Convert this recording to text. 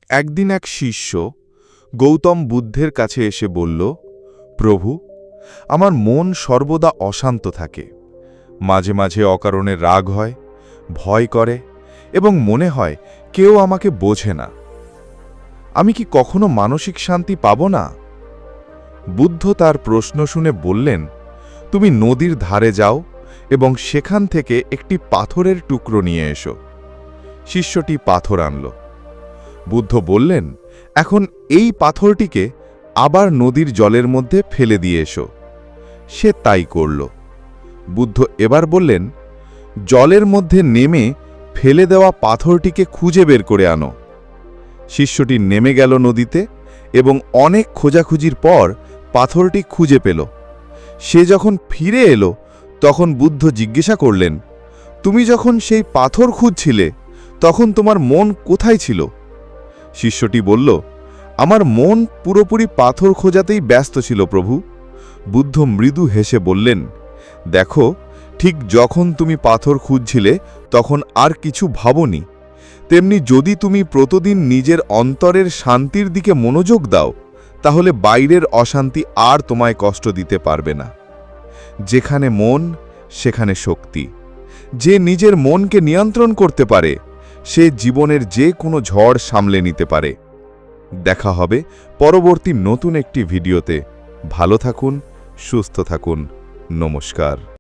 একদিন এক শিষ্য গৌতম বুদ্ধের কাছে এসে বলল, প্রভু, আমার মন সর্বদা অশান্ত থাকে। মাঝে মাঝে অকারণে রাগ হয়, ভয় করে এবং মনে হয় কেউ আমাকে বোঝে না। আমি কি কখনো মানসিক শান্তি পাব না? বুদ্ধ তার প্রশ্ন শুনে বললেন, তুমি নদীর ধারে যাও এবং সেখান থেকে একটি পাথরের টুকরো নিয়ে এসো। শিষ্যটি পাথর আনল। বুদ্ধ বললেন, এখন এই পাথরটিকে আবার নদীর জলের মধ্যে ফেলে দিয়ে এসো। সে তাই করল। বুদ্ধ এবার বললেন, জলের মধ্যে নেমে ফেলে দেওয়া পাথরটিকে খুঁজে বের করে আনো। শিষ্যটি নেমে গেল নদীতে এবং অনেক খোঁজাখুঁজির পর পাথরটি খুঁজে পেল। সে যখন ফিরে এলো তখন বুদ্ধ জিজ্ঞাসা করলেন, তুমি যখন সেই পাথর খুঁজছিলে তখন তোমার মন কোথায় ছিল? শিষ্যটি বলল, আমার মন পুরোপুরি পাথর খোঁজাতেই ব্যস্ত ছিল প্রভু। বুদ্ধ মৃদু হেসে বললেন, দেখো, ঠিক যখন তুমি পাথর খুঁজছিলে তখন আর কিছু ভাবনি। তেমনি যদি তুমি প্রতিদিন নিজের অন্তরের শান্তির দিকে মনোযোগ দাও, তাহলে বাইরের অশান্তি আর তোমায় কষ্ট দিতে পারবে না। যেখানে মন, সেখানে শক্তি। যে নিজের মনকে নিয়ন্ত্রণ করতে পারে, সে জীবনের যে কোনো ঝড় সামলে নিতে পারে। দেখা হবে পরবর্তী নতুন একটি ভিডিওতে। ভালো থাকুন, সুস্থ থাকুন। নমস্কার।